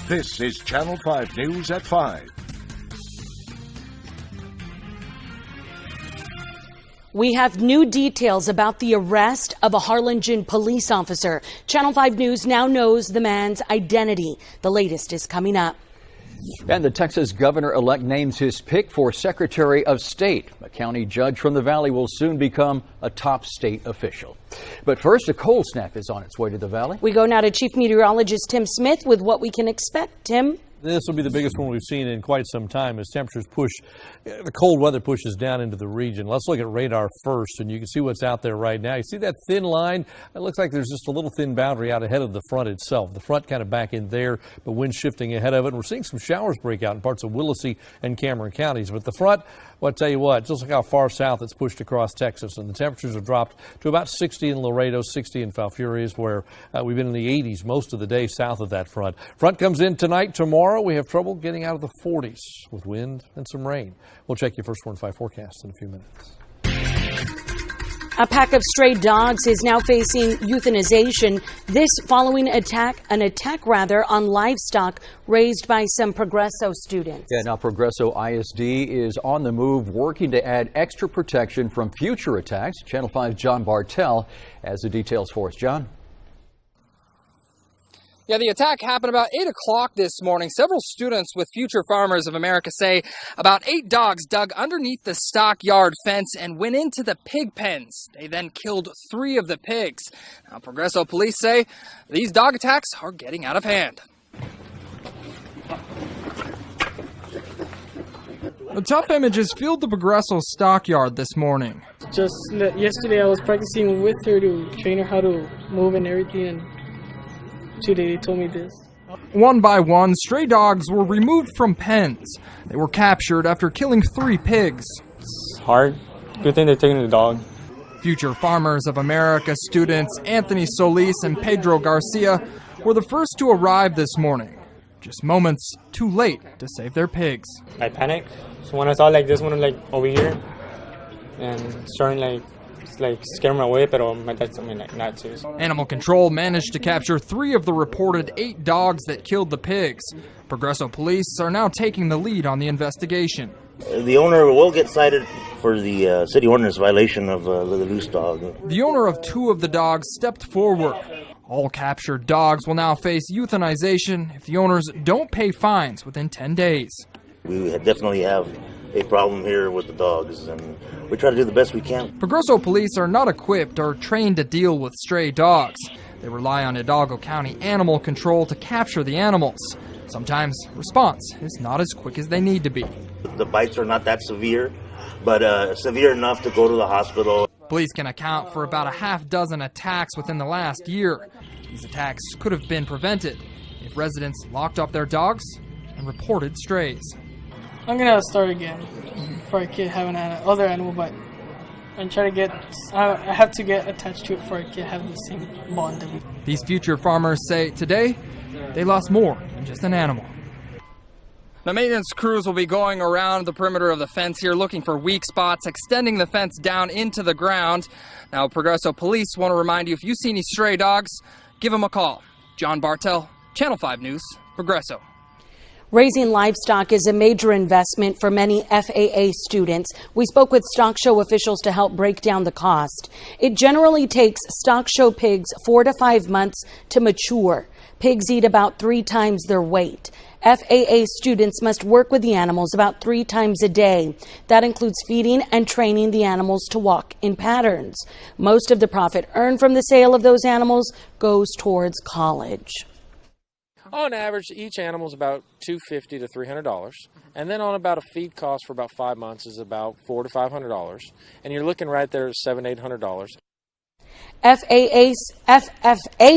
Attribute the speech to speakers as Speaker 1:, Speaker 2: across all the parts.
Speaker 1: This is Channel 5 News at 5.
Speaker 2: We have new details about the arrest of a Harlingen police officer. Channel 5 News now knows the man's identity. The latest is coming up.
Speaker 3: And the Texas governor-elect names his pick for Secretary of State. A county judge from the Valley will soon become a top state official. But first, a cold snap is on its way to the Valley.
Speaker 2: We go now to Chief Meteorologist Tim Smith with what we can expect. Tim?
Speaker 4: This will be the biggest one we've seen in quite some time as temperatures the cold weather pushes down into the region. Let's look at radar first, and you can see what's out there right now. You see that thin line? It looks like there's just a little thin boundary out ahead of the front itself. The front kind of back in there, but wind shifting ahead of it. And we're seeing some showers break out in parts of Willacy and Cameron counties. But the front, well, I tell you what, just look how far south it's pushed across Texas. And the temperatures have dropped to about 60 in Laredo, 60 in Falfurrias, where we've been in the 80s most of the day south of that front. Front comes in tonight, tomorrow. We have trouble getting out of the 40s with wind and some rain. We'll check your first 1 5 forecast in a few minutes.
Speaker 2: A pack of stray dogs is now facing euthanization. This following an attack on livestock raised by some Progresso students.
Speaker 3: Yeah, now Progresso ISD is on the move, working to add extra protection from future attacks. Channel 5's John Bartel has the details for us. John?
Speaker 5: Yeah, the attack happened about 8 o'clock this morning. Several students with Future Farmers of America say about 8 dogs dug underneath the stockyard fence and went into the pig pens. They then killed 3 of the pigs. Now, Progresso police say these dog attacks are getting out of hand.
Speaker 6: The tough images filled the Progresso stockyard this morning.
Speaker 7: Just yesterday I was practicing with her to train her how to move and everything, and today they told me this.
Speaker 6: One by one, stray dogs were removed from pens. They were captured after killing 3 pigs.
Speaker 8: It's hard. Good thing they're taking the dog.
Speaker 6: Future Farmers of America students Anthony Solis and Pedro Garcia were the first to arrive this morning, just moments too late to save their pigs.
Speaker 8: I panicked. So when I saw this one over here and starting scaring me away, but that's not serious.
Speaker 6: Animal Control managed to capture 3 of the reported 8 dogs that killed the pigs. Progresso police are now taking the lead on the investigation.
Speaker 9: The owner will get cited for the city ordinance violation of the loose dog.
Speaker 6: The owner of 2 of the dogs stepped forward. All captured dogs will now face euthanization if the owners don't pay fines within 10 days.
Speaker 9: We definitely have a problem here with the dogs, and we try to do the best we can.
Speaker 6: Progresso police are not equipped or trained to deal with stray dogs. They rely on Hidalgo County Animal Control to capture the animals. Sometimes response is not as quick as they need to be.
Speaker 9: The bites are not that severe, but severe enough to go to the hospital.
Speaker 6: Police can account for about a half-dozen attacks within the last year. These attacks could have been prevented if residents locked up their dogs and reported strays.
Speaker 7: I'm gonna start again before I can have another animal, but and try to I have to get attached to it before I can have the same bond.
Speaker 6: These future farmers say today they lost more than just an animal.
Speaker 5: The maintenance crews will be going around the perimeter of the fence here looking for weak spots, extending the fence down into the ground. Now, Progresso police want to remind you, if you see any stray dogs, give them a call. John Bartel, Channel 5 News, Progresso.
Speaker 2: Raising livestock is a major investment for many FAA students. We spoke with stock show officials to help break down the cost. It generally takes stock show pigs 4 to 5 months to mature. Pigs eat about 3 times their weight. FAA students must work with the animals about 3 times a day. That includes feeding and training the animals to walk in patterns. Most of the profit earned from the sale of those animals goes towards college.
Speaker 10: On average, each animal is about $250 to $300, and then on about a feed cost for about 5 months is about $400 to $500, and you're looking right there at $700 to $800.
Speaker 2: FFA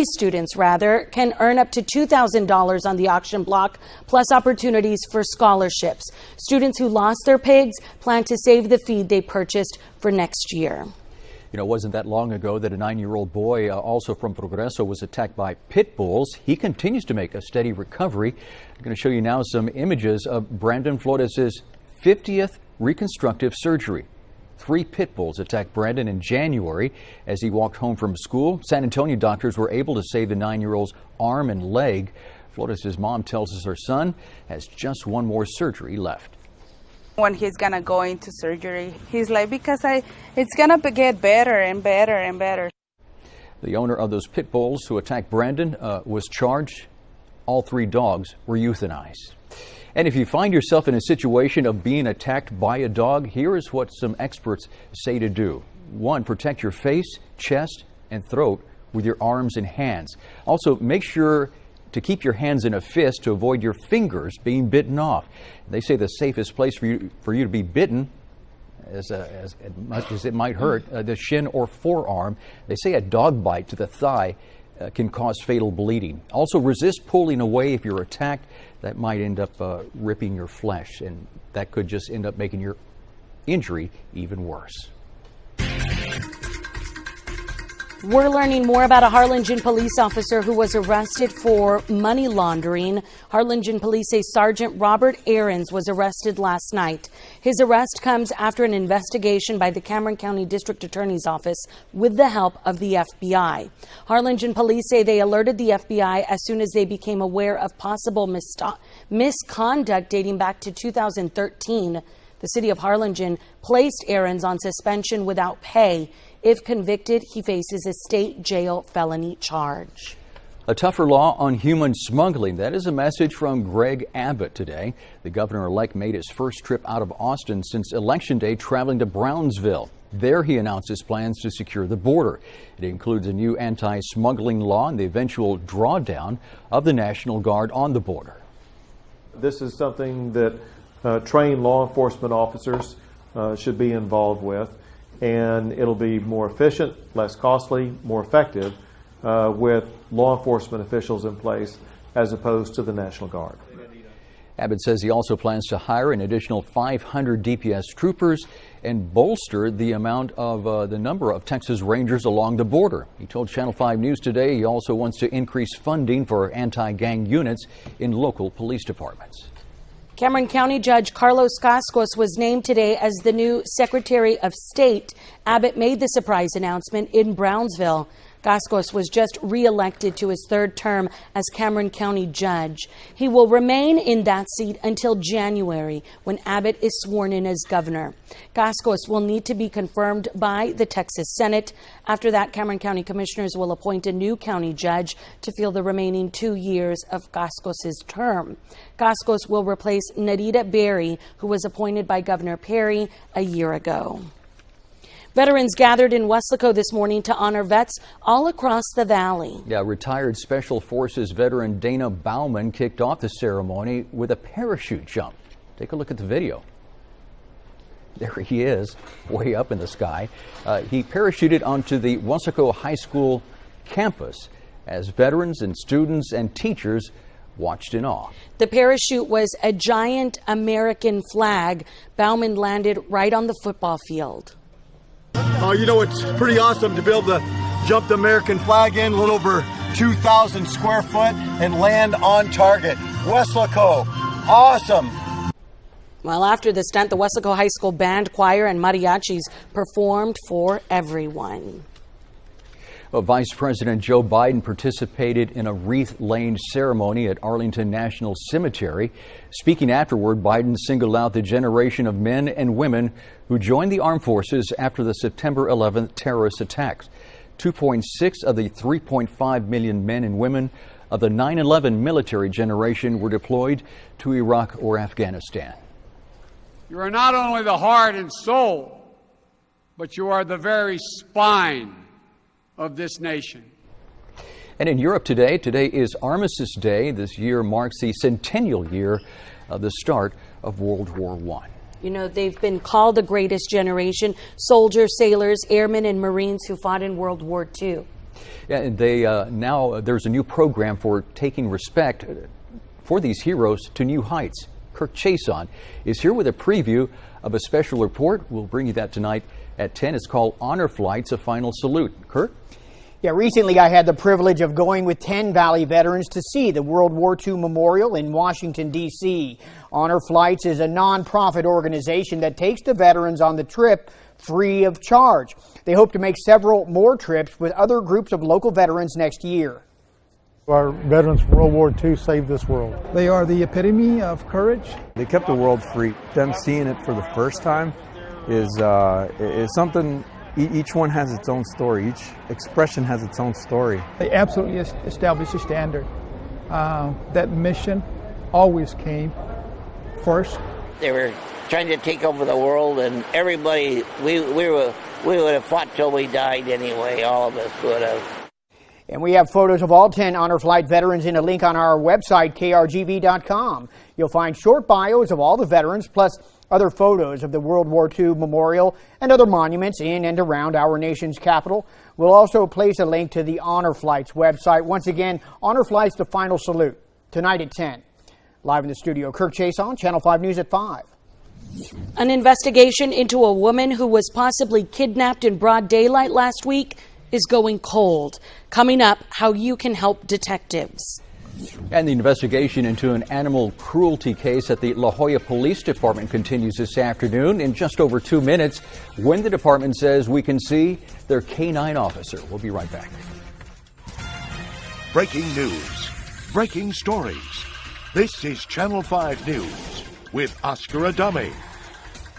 Speaker 2: students can earn up to $2,000 on the auction block, plus opportunities for scholarships. Students who lost their pigs plan to save the feed they purchased for next year.
Speaker 3: You know, it wasn't that long ago that a 9-year-old boy, also from Progresso, was attacked by pit bulls. He continues to make a steady recovery. I'm going to show you now some images of Brandon Flores' 50th reconstructive surgery. 3 pit bulls attacked Brandon in January as he walked home from school. San Antonio doctors were able to save the 9-year-old's arm and leg Flores' mom tells us her son has just one more surgery left.
Speaker 11: When he's gonna go into surgery, he's like, because it's gonna get better and better and better.
Speaker 3: The owner of those pit bulls who attacked Brandon was charged. All 3 dogs were euthanized. And if you find yourself in a situation of being attacked by a dog, here is what some experts say to do. 1, protect your face, chest, and throat with your arms and hands. Also, make sure to keep your hands in a fist to avoid your fingers being bitten off. They say the safest place for you to be bitten, as much as it might hurt, the shin or forearm. They say a dog bite to the thigh can cause fatal bleeding. Also, resist pulling away if you're attacked. That might end up ripping your flesh, and that could just end up making your injury even worse.
Speaker 2: We're learning more about a Harlingen police officer who was arrested for money laundering. Harlingen police say Sergeant Robert Ahrens was arrested last night. His arrest comes after an investigation by the Cameron County District Attorney's Office with the help of the FBI. Harlingen police say they alerted the FBI as soon as they became aware of possible misconduct dating back to 2013. The city of Harlingen placed Ahrens on suspension without pay. If convicted, he faces a state jail felony charge.
Speaker 3: A tougher law on human smuggling. That is a message from Greg Abbott today. The governor-elect made his first trip out of Austin since Election Day, traveling to Brownsville. There he announced his plans to secure the border. It includes a new anti-smuggling law and the eventual drawdown of the National Guard on the border.
Speaker 12: This is something that trained law enforcement officers should be involved with, and it'll be more efficient, less costly, more effective with law enforcement officials in place as opposed to the National Guard.
Speaker 3: Abbott says he also plans to hire an additional 500 DPS troopers and bolster the number of Texas Rangers along the border. He told Channel 5 News today he also wants to increase funding for anti-gang units in local police departments.
Speaker 2: Cameron County Judge Carlos Cascos was named today as the new Secretary of State. Abbott made the surprise announcement in Brownsville. Cascos was just re-elected to his 3rd term as Cameron County Judge. He will remain in that seat until January, when Abbott is sworn in as governor. Cascos will need to be confirmed by the Texas Senate. After that, Cameron County Commissioners will appoint a new county judge to fill the remaining 2 years of Cascos' term. Cascos will replace Narita Berry, who was appointed by Governor Perry a year ago. Veterans gathered in Weslaco this morning to honor vets all across the valley.
Speaker 3: Yeah, retired Special Forces veteran Dana Bauman kicked off the ceremony with a parachute jump. Take a look at the video. There he is, way up in the sky. He parachuted onto the Weslaco High School campus as veterans and students and teachers watched in awe.
Speaker 2: The parachute was a giant American flag. Bauman landed right on the football field.
Speaker 13: You know, it's pretty awesome to be able to jump the American flag in, a little over 2,000 square foot, and land on target. Weslaco, awesome.
Speaker 2: Well, after the stunt, the Weslaco High School band, choir, and mariachis performed for everyone.
Speaker 3: Well, Vice President Joe Biden participated in a wreath-laying ceremony at Arlington National Cemetery. Speaking afterward, Biden singled out the generation of men and women who joined the armed forces after the September 11th terrorist attacks. 2.6 of the 3.5 million men and women of the 9/11 military generation were deployed to Iraq or Afghanistan.
Speaker 14: You are not only the heart and soul, but you are the very spine of this nation.
Speaker 3: And in Europe today is Armistice Day. This year marks the centennial year of the start of World War I.
Speaker 2: You know, they've been called the greatest generation, soldiers, sailors, airmen, and Marines who fought in World War II.
Speaker 3: Yeah, and they now there's a new program for taking respect for these heroes to new heights. Kirk Chason is here with a preview of a special report. We'll bring you that tonight at 10. It's called Honor Flights, a Final Salute. Kirk?
Speaker 15: Yeah, recently I had the privilege of going with 10 Valley veterans to see the World War II Memorial in Washington, D.C. Honor Flights is a nonprofit organization that takes the veterans on the trip free of charge. They hope to make several more trips with other groups of local veterans next year.
Speaker 16: Our veterans from World War II saved this world.
Speaker 17: They are the epitome of courage.
Speaker 18: They kept the world free. Them seeing it for the first time is something. Each one has its own story. Each expression has its own story.
Speaker 17: They absolutely established a standard. That mission always came first.
Speaker 19: They were trying to take over the world, and everybody, we would have fought till we died anyway. All of us would have.
Speaker 15: And we have photos of all 10 Honor Flight veterans in a link on our website, krgv.com. You'll find short bios of all the veterans, plus other photos of the World War II memorial and other monuments in and around our nation's capital. We'll also place a link to the Honor Flight's website. Once again, Honor Flight's The Final Salute, tonight at 10. Live in the studio, Kirk Chason, Channel 5 News at 5.
Speaker 2: An investigation into a woman who was possibly kidnapped in broad daylight last week is going cold. Coming up, how you can help detectives.
Speaker 3: And the investigation into an animal cruelty case at the La Jolla Police Department continues this afternoon. In just over 2 minutes, when the department says we can see their K-9 officer. We'll be right back.
Speaker 1: Breaking news. Breaking stories. This is Channel 5 News with Oscar Adame,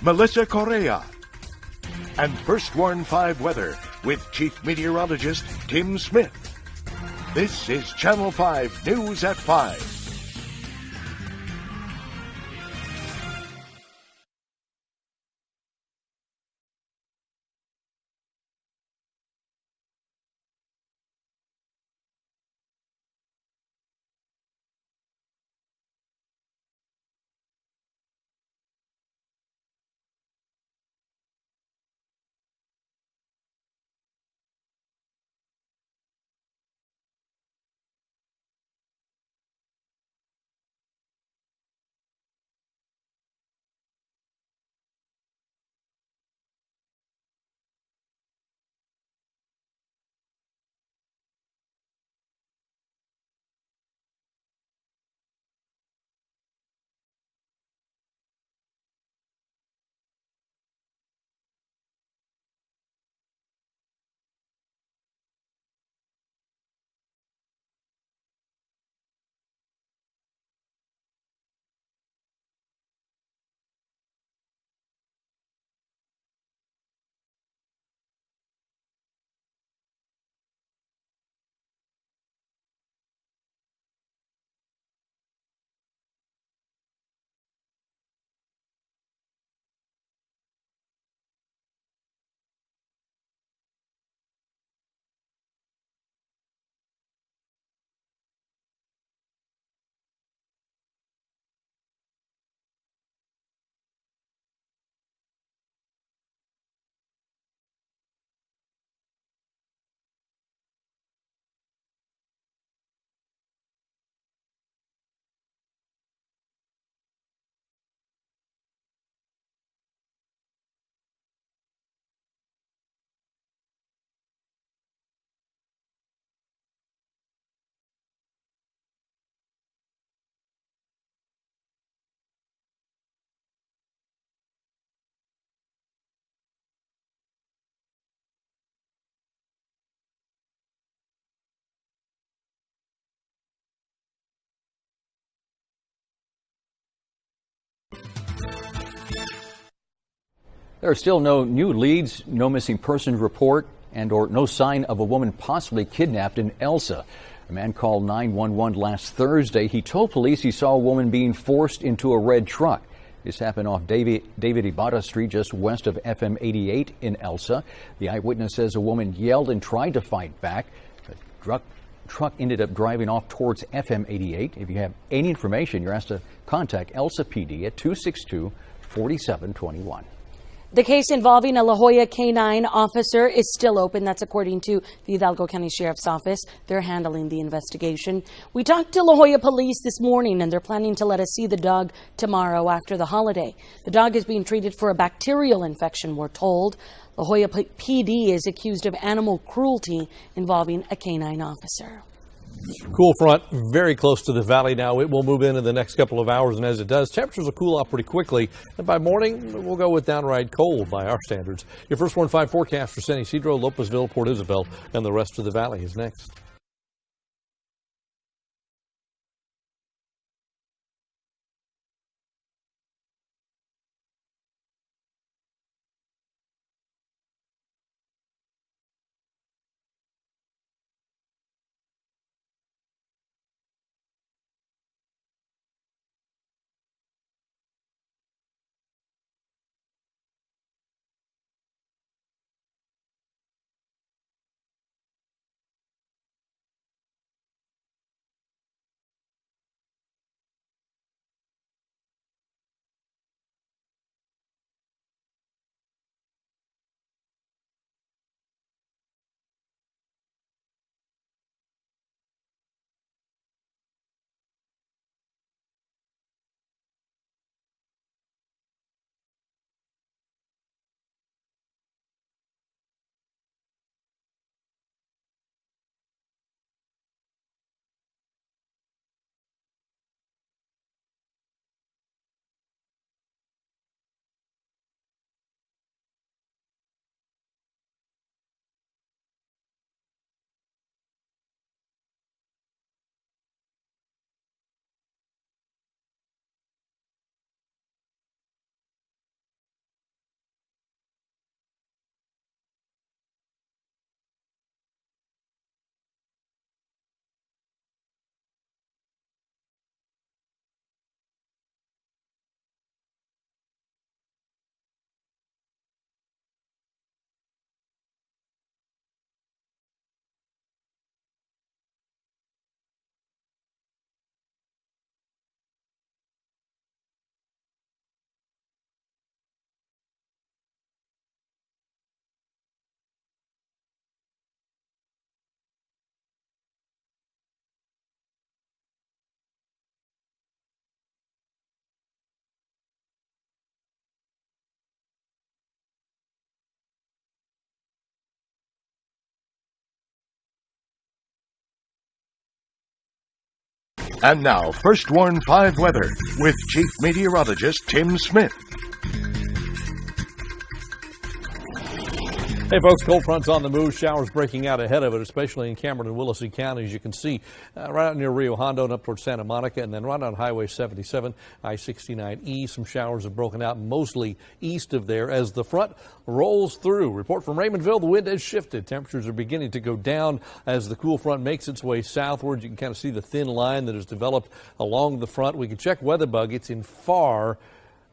Speaker 1: Melissa Correa, and First Warn 5 Weather with Chief Meteorologist Tim Smith. This is Channel 5 News at 5.
Speaker 3: There are still no new leads, no missing person report, and/or no sign of a woman possibly kidnapped in Elsa. A man called 911 last Thursday. He told police he saw a woman being forced into a red truck. This happened off David Ibarra Street, just west of FM 88 in Elsa. The eyewitness says a woman yelled and tried to fight back. The truck ended up driving off towards FM 88. If you have any information, you're asked to contact Elsa PD at 262-4721.
Speaker 2: The case involving a La Jolla K-9 officer is still open. That's according to the Hidalgo County Sheriff's Office. They're handling the investigation. We talked to La Jolla Police this morning, and they're planning to let us see the dog tomorrow after the holiday. The dog is being treated for a bacterial infection, we're told. La Jolla PD is accused of animal cruelty involving a K-9 officer.
Speaker 4: Cool front very close to the valley now. It will move in the next couple of hours, and as it does, temperatures will cool off pretty quickly. And by morning, we'll go with downright cold by our standards. Your First Warn 5 forecast for San Ysidro, Lopezville, Port Isabel, and the rest of the valley is next.
Speaker 1: And now, First Warn 5 weather with Chief Meteorologist Tim Smith.
Speaker 4: Hey folks, cold front's on the move. Showers breaking out ahead of it, especially in Cameron and Willacy counties. You can see right out near Rio Hondo and up towards Santa Monica, and then right on Highway 77, I-69E. Some showers have broken out mostly east of there as the front rolls through. Report from Raymondville, the wind has shifted. Temperatures are beginning to go down as the cool front makes its way southward. You can kind of see the thin line that has developed along the front. We can check WeatherBug. It's in far.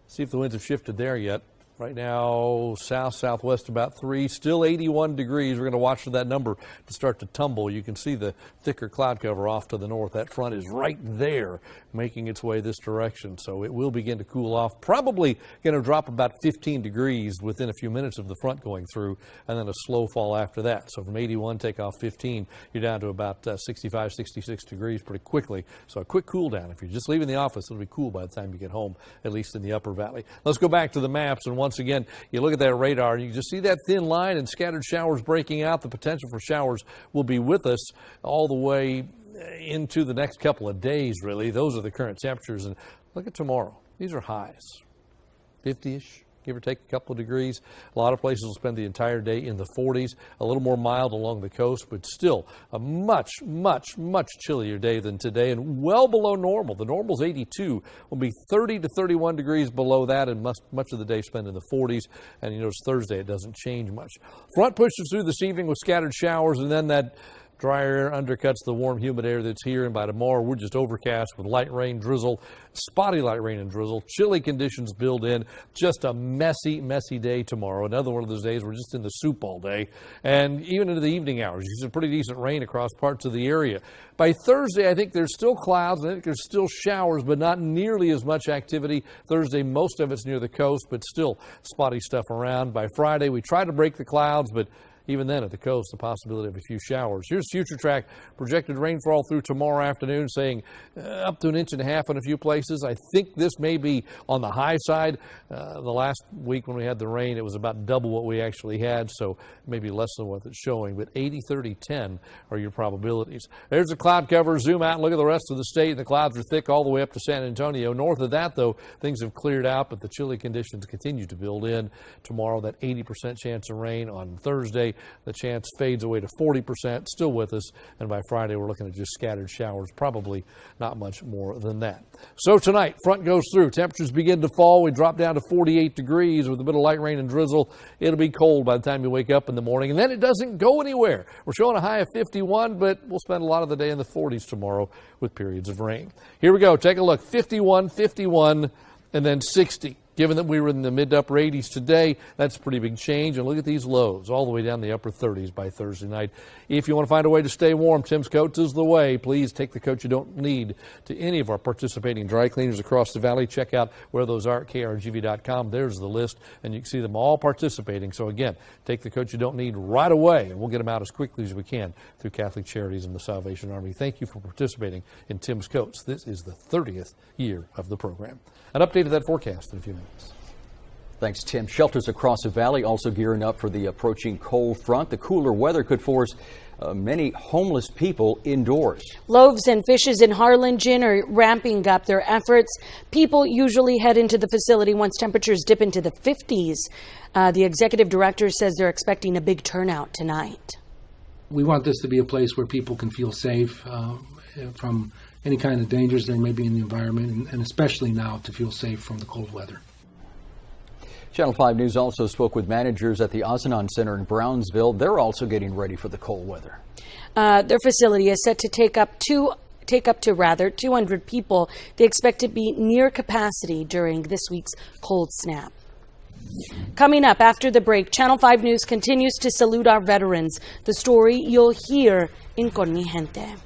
Speaker 4: See if the winds have shifted there yet. Right now, south-southwest about 3, still 81 degrees. We're going to watch for that number to start to tumble. You can see the thicker cloud cover off to the north. That front is right there making its way this direction. So it will begin to cool off. Probably going to drop about 15 degrees within a few minutes of the front going through, and then a slow fall after that. So from 81, take off 15, you're down to about 65, 66 degrees pretty quickly. So a quick cool down. If you're just leaving the office, it'll be cool by the time you get home, at least in the upper valley. Let's go back to the maps, and once again, you look at that radar and you just see that thin line and scattered showers breaking out. The potential for showers will be with us all the way into the next couple of days, really. Those are the current temperatures. And look at tomorrow. These are highs, 50-ish. Give or take a couple of degrees. A lot of places will spend the entire day in the 40s, a little more mild along the coast, but still a much chillier day than today and well below normal. The normal's 82, will be 30 to 31 degrees below that, and much of the day spent in the 40s. And you notice Thursday it doesn't change much. Front pushes through this evening with scattered showers, and then that dry air undercuts the warm, humid air that's here, and by tomorrow we're just overcast with light rain, drizzle, spotty light rain and drizzle. Chilly conditions build in. Just a messy day tomorrow. Another one of those days we're just in the soup all day, and even into the evening hours. You see some pretty decent rain across parts of the area. By Thursday, I think there's still clouds. I think there's still showers, but not nearly as much activity. Thursday, most of it's near the coast, but still spotty stuff around. By Friday, we try to break the clouds, but even then, at the coast, the possibility of a few showers. Here's FutureTrack projected rainfall through tomorrow afternoon, saying up to 1.5 inches in a few places. I think this may be on the high side. The last week when we had the rain, it was about double what we actually had, so maybe less than what it's showing. But 80, 30, 10 are your probabilities. There's the cloud cover. Zoom out and look at the rest of the state. The clouds are thick all the way up to San Antonio. North of that, though, things have cleared out, but the chilly conditions continue to build in. Tomorrow, that 80% chance of rain. On Thursday, the chance fades away to 40%, still with us, and by Friday we're looking at just scattered showers, probably not much more than that. So tonight, front goes through, temperatures begin to fall, we drop down to 48 degrees with a bit of light rain and drizzle. It'll be cold by the time you wake up in the morning, and then it doesn't go anywhere. We're showing a high of 51, but we'll spend a lot of the day in the 40s tomorrow with periods of rain. Here we go, take a look, 51, 51, and then 60. Given that we were in the mid to upper 80s today, that's a pretty big change. And look at these lows, all the way down the upper 30s by Thursday night. If you want to find a way to stay warm, Tim's Coats is the way. Please take the coat you don't need to any of our participating dry cleaners across the valley. Check out where those are at krgv.com. There's the list, and you can see them all participating. So again, take the coat you don't need right away, and we'll get them out as quickly as we can through Catholic Charities and the Salvation Army. Thank you for participating in Tim's Coats. This is the 30th year of the program. An update of that forecast in a few minutes.
Speaker 3: Thanks, Tim. Shelters across the valley also gearing up for the approaching cold front. The cooler weather could force many homeless people indoors.
Speaker 2: Loaves and Fishes in Harlingen are ramping up their efforts. People usually head into the facility once temperatures dip into the 50s. The executive director says they're expecting a big turnout tonight.
Speaker 20: We want this to be a place where people can feel safe from any kind of dangers there may be in the environment, and especially now to feel safe from the cold weather.
Speaker 3: Channel 5 News also spoke with managers at the Ozanon Center in Brownsville. They're also getting ready for the cold weather.
Speaker 2: Their facility is set to take up to 200 people. They expect to be near capacity during this week's cold snap. Coming up after the break, Channel 5 News continues to salute our veterans. The story you'll hear in Con Mi Gente.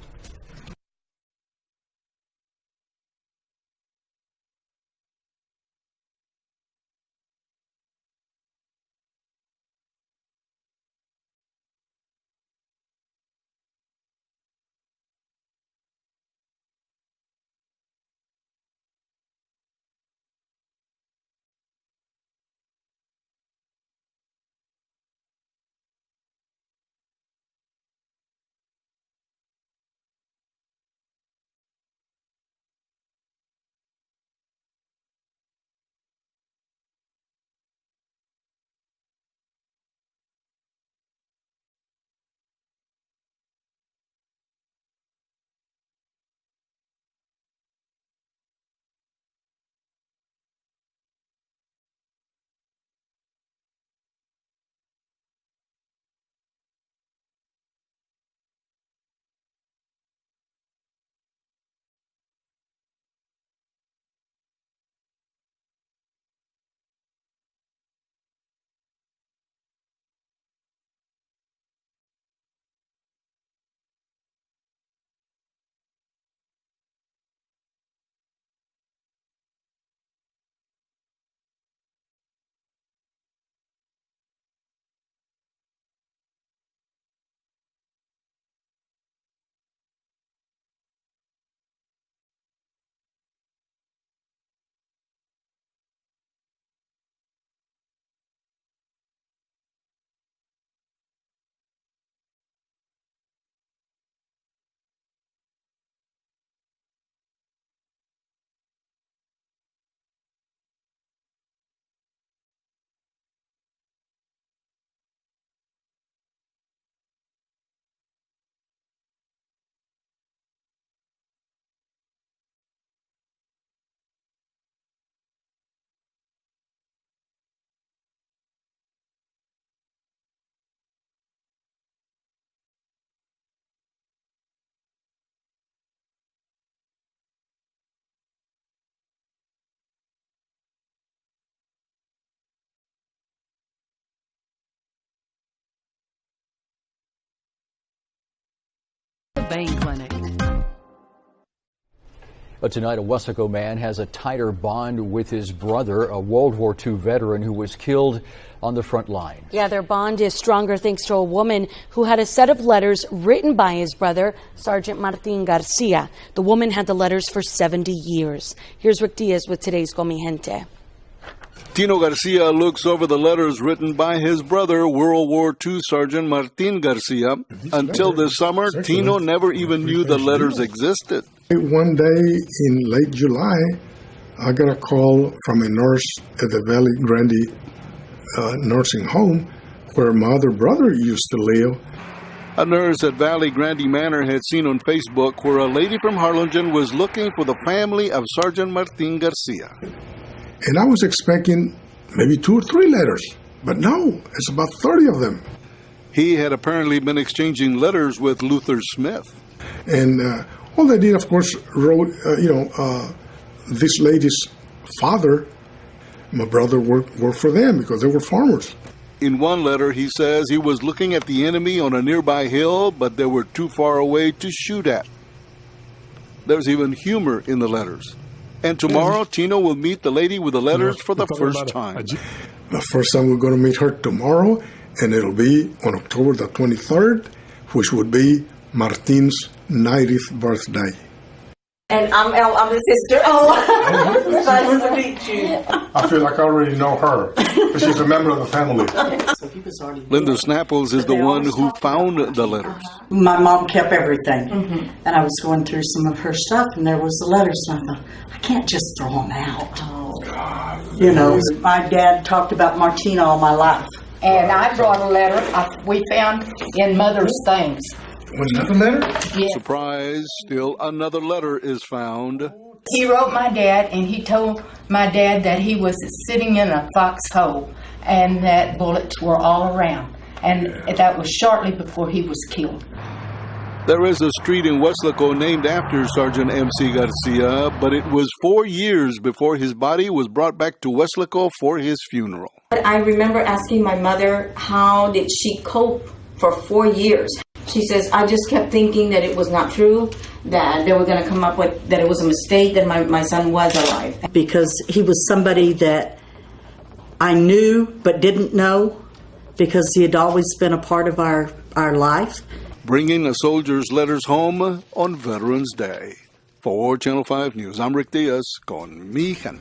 Speaker 21: Vein Clinic.
Speaker 3: But tonight, a Weslaco man has a tighter bond with his brother, a World War II veteran who was killed on the front line.
Speaker 2: Yeah, their bond is stronger thanks to a woman who had a set of letters written by his brother, Sergeant Martin Garcia. The woman had the letters for 70 years. Here's Rick Diaz with today's Con Mi Gente.
Speaker 22: Tino Garcia looks over the letters written by his brother, World War II Sergeant Martin Garcia. Until this summer, Tino never even knew the letters existed.
Speaker 23: One day in late July, I got a call from a nurse at the Valley Grande nursing home where my other brother used to live.
Speaker 22: A nurse at Valley Grande Manor had seen on Facebook where a lady from Harlingen was looking for the family of Sergeant Martin Garcia.
Speaker 23: And I was expecting maybe 2 or 3 letters, but no, it's about 30 of them.
Speaker 22: He had apparently been exchanging letters with Luther Smith.
Speaker 23: And all they did, of course, wrote, this lady's father, my brother worked for them because they were farmers.
Speaker 22: In one letter, he says he was looking at the enemy on a nearby hill, but they were too far away to shoot at. There's even humor in the letters. And tomorrow, Tino will meet the lady with the letters for the first time.
Speaker 23: The first time we're going to meet her tomorrow, and it'll be on October the 23rd, which would be Martin's 90th birthday.
Speaker 24: And I'm the sister. Oh, nice to meet you.
Speaker 23: I feel like I already know her, but she's a member of the family.
Speaker 22: Linda Snapples is the one who found the letters.
Speaker 24: My mom kept everything, and I was going through some of her stuff, and there was the letters, and I thought, I can't just throw them out. You know, my dad talked about Martina all my life.
Speaker 25: And I brought a letter we found in Mother's things.
Speaker 23: Another letter?
Speaker 25: Yes.
Speaker 22: Surprise, still another letter is found.
Speaker 25: He wrote my dad, and he told my dad that he was sitting in a foxhole and that bullets were all around. And that was shortly before he was killed.
Speaker 22: There is a street in Weslaco named after Sergeant M.C. Garcia, but it was 4 years before his body was brought back to Weslaco for his funeral.
Speaker 26: I remember asking my mother, how did she cope for 4 years? She says, I just kept thinking that it was not true, that they were going to come up with, that it was a mistake, that my son was alive.
Speaker 24: Because he was somebody that I knew but didn't know, because he had always been a part of our life.
Speaker 22: Bringing a soldier's letters home on Veterans Day. For Channel 5 News, I'm Rick Diaz, Con Mi Gente.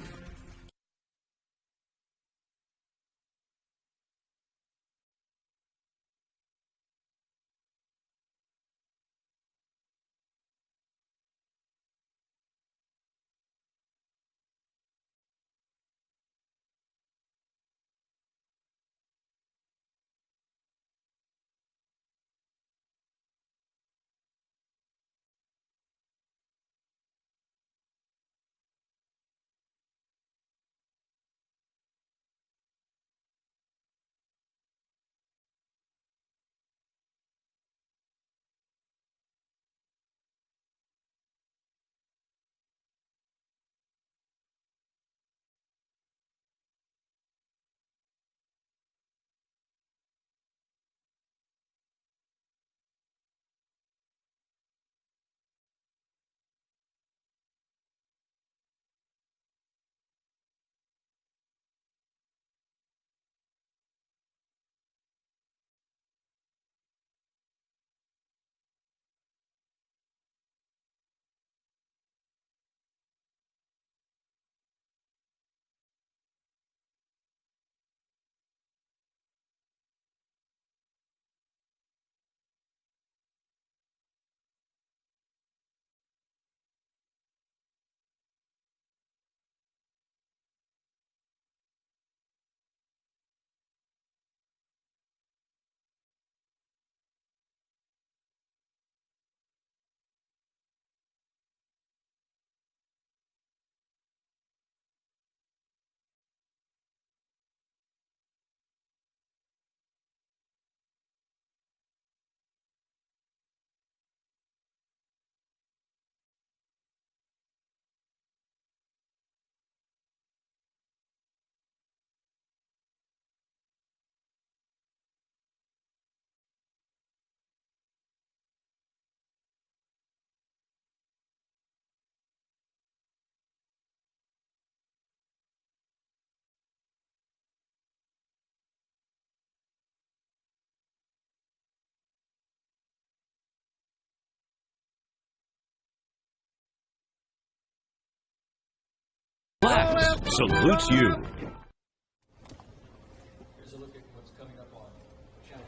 Speaker 5: salutes you.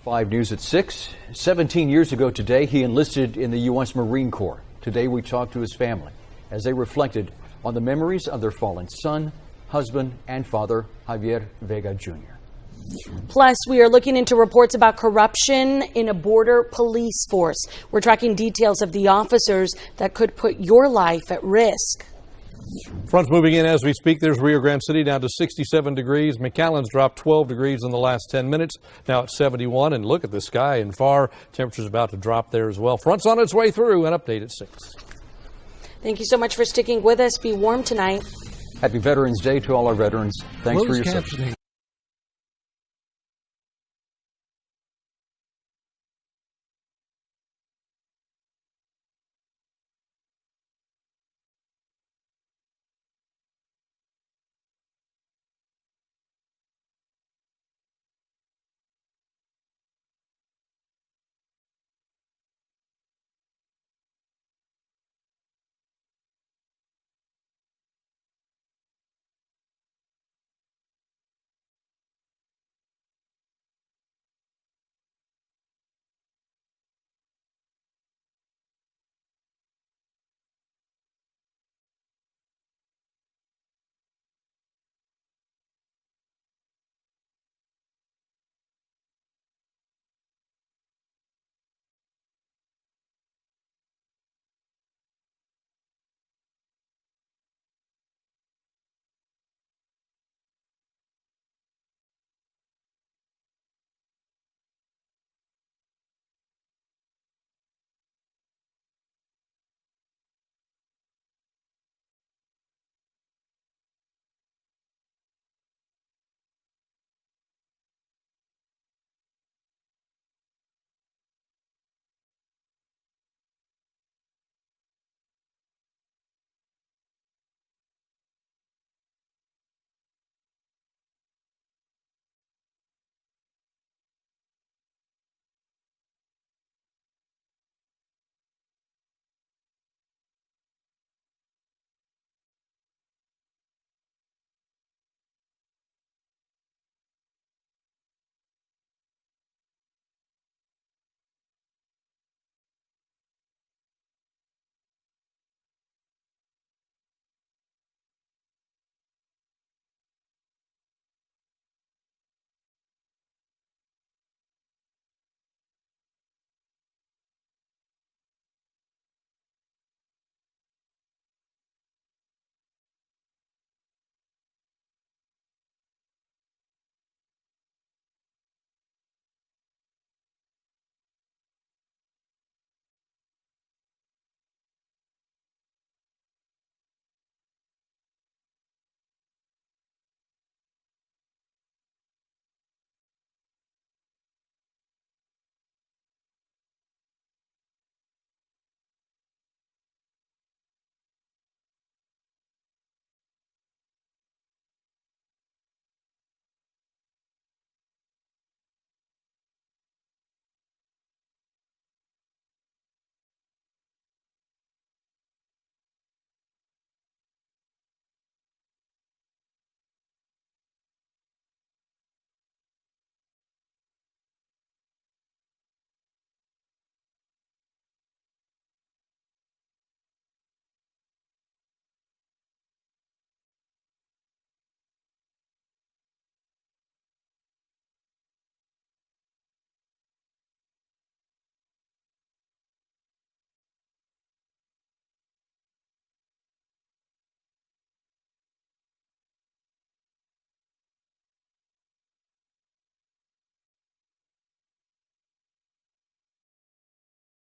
Speaker 3: 5 News at 6. 17 years ago today, he enlisted in the U.S. Marine Corps. Today, we talked to his family as they reflected on the memories of their fallen son, husband, and father, Javier Vega Jr.
Speaker 2: Plus, we are looking into reports about corruption in a border police force. We're tracking details of the officers that could put your life at risk.
Speaker 4: Fronts moving in as we speak. There's Rio Grande City down to 67 degrees. McAllen's dropped 12 degrees in the last 10 minutes. Now it's 71. And look at the sky and far. Temperature's about to drop there as well. Front's on its way through. An update at 6.
Speaker 2: Thank you so much for sticking with us. Be warm tonight.
Speaker 3: Happy Veterans Day to all our veterans. Thanks for your service.